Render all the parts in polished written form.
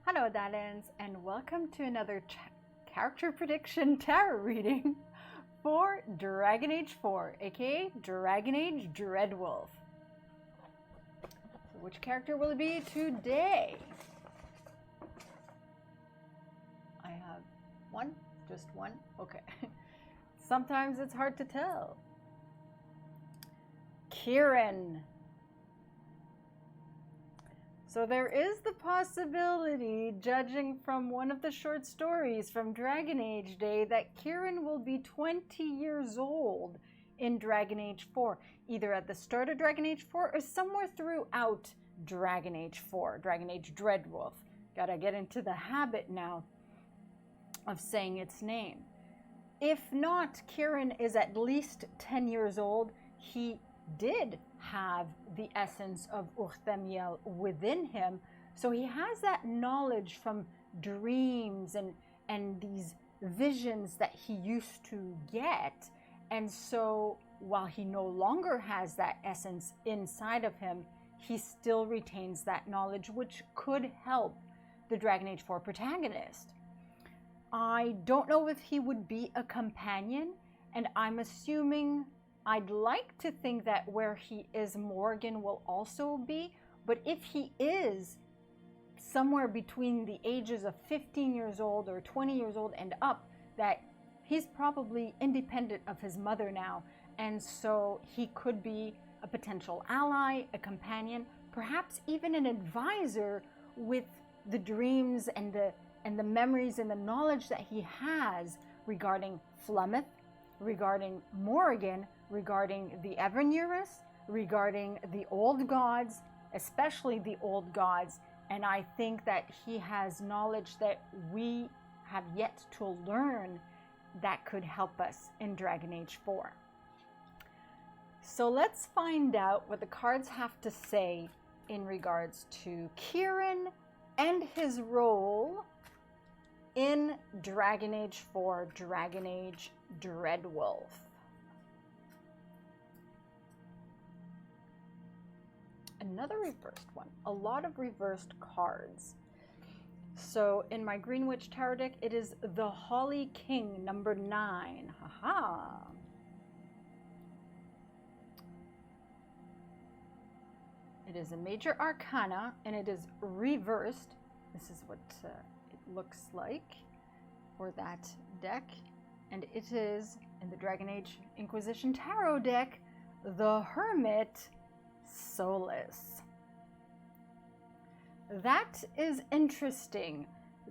Hello Darlings, and welcome to another character prediction tarot reading for Dragon Age 4, aka Dragon Age Dreadwolf. So which character will it be today? I have one, just one, okay. Sometimes it's hard to tell. Kieran. So there is the possibility, judging from one of the short stories from Dragon Age Day, that Kieran will be 20 years old in Dragon Age 4, either at the start of Dragon Age 4 or somewhere throughout Dragon Age 4, Dragon Age Dreadwolf. Gotta get into the habit now of saying its name. If not, Kieran is at least 10 years old. He did have the essence of Urthemiel within him, so he has that knowledge from dreams and these visions that he used to get. And so while he no longer has that essence inside of him, he still retains that knowledge, which could help the Dragon Age 4 protagonist. I don't know if he would be a companion, and I'm assuming, I'd like to think that where he is, Morgan will also be, but if he is somewhere between the ages of 15 years old or 20 years old and up, that he's probably independent of his mother now, and so he could be a potential ally, a companion, perhaps even an advisor with the dreams and the memories and the knowledge that he has regarding Flemeth, regarding Morgan, regarding the Evernearus, regarding the old gods, especially the old gods. And I think that he has knowledge that we have yet to learn that could help us in Dragon Age 4. So let's find out what the cards have to say in regards to Kieran and his role in Dragon Age 4, Dragon Age Dreadwolf. Another reversed one. A lot of reversed cards. So in my Green Witch Tarot deck, it is the Holly King, number 9. Haha. It is a major arcana, and it is reversed. This is what it looks like for that deck. And it is, in the Dragon Age Inquisition Tarot deck, the Hermit, Solus. That is interesting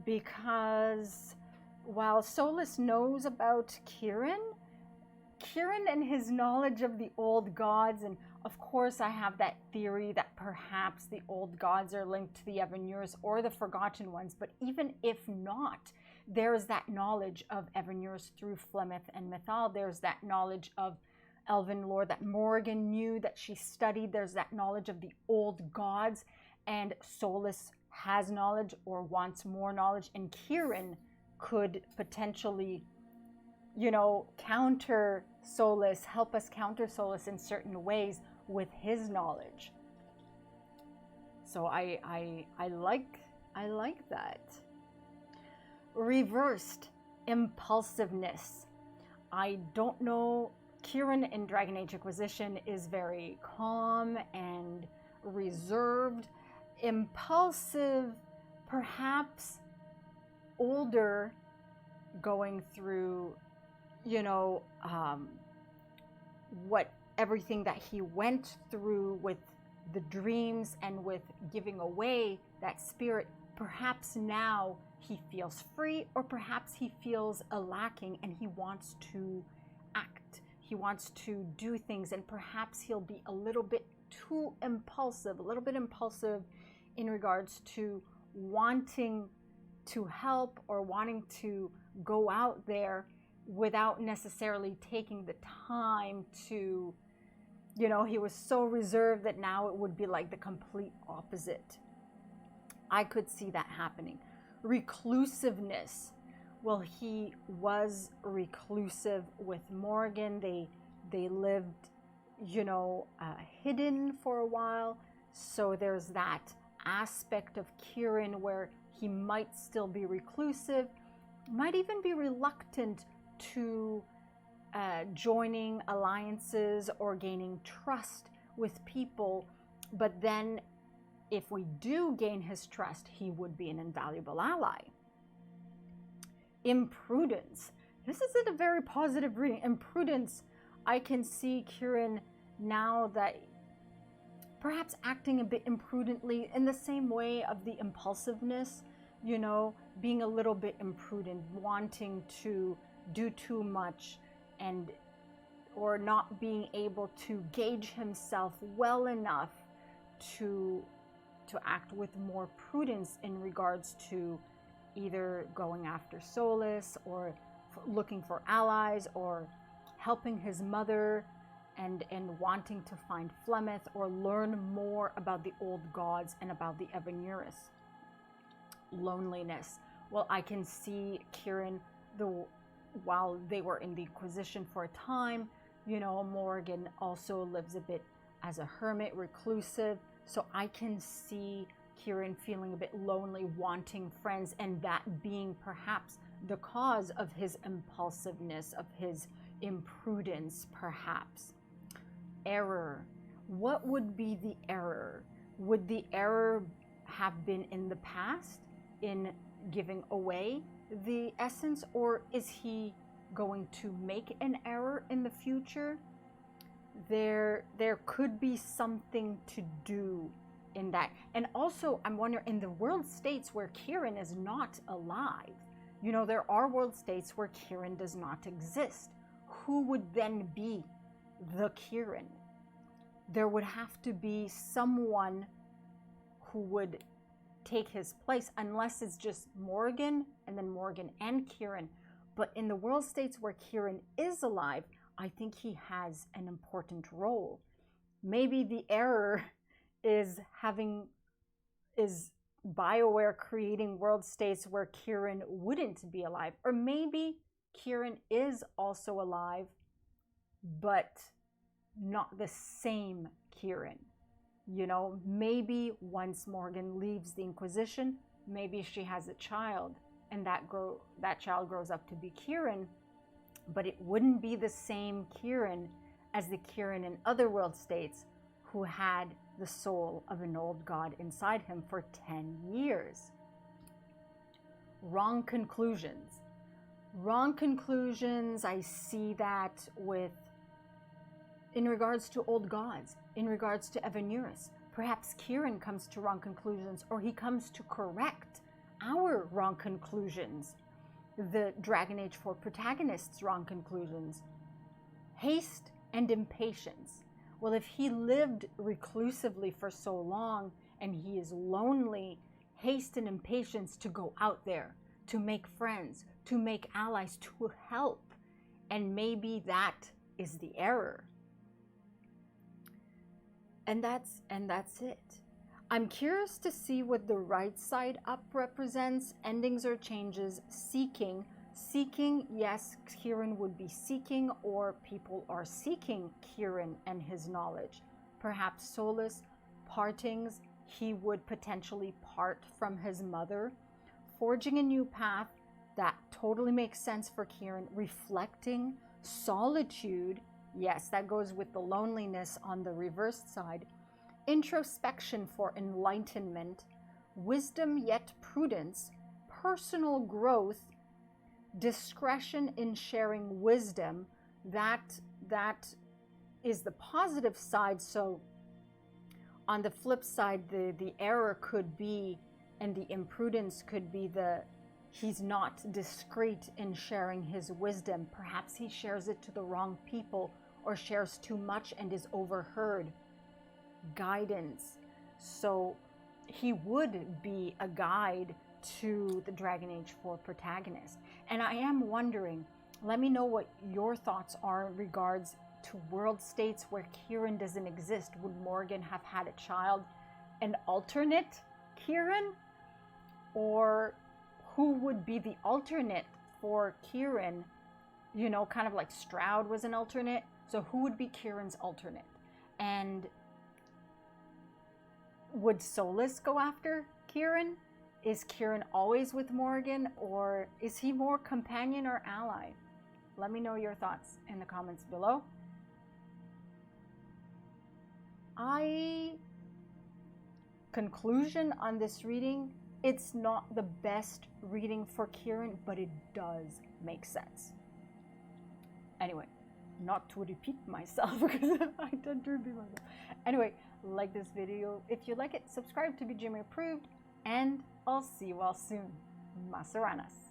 because while Solus knows about Kieran and his knowledge of the old gods, and of course I have that theory that perhaps the old gods are linked to the Evernearus or the Forgotten Ones, but even if not, there's that knowledge of Evernearus through Flemeth and Mythal. There's that knowledge of Elven lore that Morgan knew, that she studied. There's that knowledge of the old gods, and Solus has knowledge or wants more knowledge, and Kieran could potentially, counter Solus, help us counter Solus in certain ways with his knowledge. So I like that. Reversed impulsiveness. I don't know. Kieran in Dragon Age Inquisition is very calm and reserved, impulsive, perhaps older, going through, what everything that he went through with the dreams and with giving away that spirit. Perhaps now he feels free, or perhaps he feels a lacking and he wants to act. He wants to do things, and perhaps he'll be a little bit too impulsive, in regards to wanting to help or wanting to go out there without necessarily taking the time to, he was so reserved that now it would be like the complete opposite. I could see that happening. Reclusiveness. Well, he was reclusive with Morgan. They lived, hidden for a while. So there's that aspect of Kieran where he might still be reclusive, might even be reluctant to joining alliances or gaining trust with people. But then if we do gain his trust, he would be an invaluable ally. Imprudence. This isn't a very positive reading. Imprudence, I can see Kieran now that perhaps acting a bit imprudently in the same way of the impulsiveness, you know, being a little bit imprudent, wanting to do too much, and or not being able to gauge himself well enough to act with more prudence in regards to either going after Solus or looking for allies or helping his mother and wanting to find Flemeth or learn more about the old gods and about the Evanuris. Loneliness. Well, I can see Kieran, while they were in the Inquisition for a time, you know, Morgan also lives a bit as a hermit, reclusive. So I can see Kieran feeling a bit lonely, wanting friends, and that being perhaps the cause of his impulsiveness, of his imprudence, perhaps. Error. What would be the error? Would the error have been in the past in giving away the essence, or is he going to make an error in the future? There could be something to do in that. And also, I'm wondering, in the world states where Kieran is not alive, you know, there are world states where Kieran does not exist. Who would then be the Kieran? There would have to be someone who would take his place, unless it's just Morgan and then Morgan and Kieran. But in the world states where Kieran is alive, I think he has an important role. Maybe the error is BioWare creating world states where Kieran wouldn't be alive. Or maybe Kieran is also alive, but not the same Kieran. You know, maybe once Morgan leaves the Inquisition, maybe she has a child, and that child grows up to be Kieran, but it wouldn't be the same Kieran as the Kieran in other world states who had the soul of an old god inside him for 10 years. Wrong conclusions. Wrong conclusions, I see that in regards to old gods, in regards to Evanuris. Perhaps Kieran comes to wrong conclusions, or he comes to correct our wrong conclusions. The Dragon Age 4 protagonists' wrong conclusions. Haste and impatience. Well, if he lived reclusively for so long and he is lonely, haste and impatience to go out there, to make friends, to make allies, to help. And maybe that is the error. And that's it. I'm curious to see what the right side up represents. Endings or changes. Seeking. Seeking, yes, Kieran would be seeking, or people are seeking Kieran and his knowledge. Perhaps Solus. Partings, he would potentially part from his mother. Forging a new path, that totally makes sense for Kieran. Reflecting. Solitude, yes, that goes with the loneliness on the reversed side. Introspection for enlightenment. Wisdom yet prudence. Personal growth. Discretion in sharing wisdom. That is the positive side. So on the flip side, the error could be, and the imprudence could be, he's not discreet in sharing his wisdom. Perhaps he shares it to the wrong people, or shares too much and is overheard. Guidance. So he would be a guide to the Dragon Age 4 protagonist. And I am wondering, let me know what your thoughts are in regards to world states where Kieran doesn't exist. Would Morgan have had a child, an alternate Kieran? Or who would be the alternate for Kieran? You know, kind of like Stroud was an alternate. So who would be Kieran's alternate? And Would Solus go after Kieran? Is Kieran always with Morgan, or is he more companion or ally? Let me know your thoughts in the comments below. Conclusion on this reading, it's not the best reading for Kieran, but it does make sense. Anyway, not to repeat myself, because I tend to repeat myself. Anyway, like this video if you like it, subscribe to be Jimmy approved, and I'll see you all soon. Masaranas.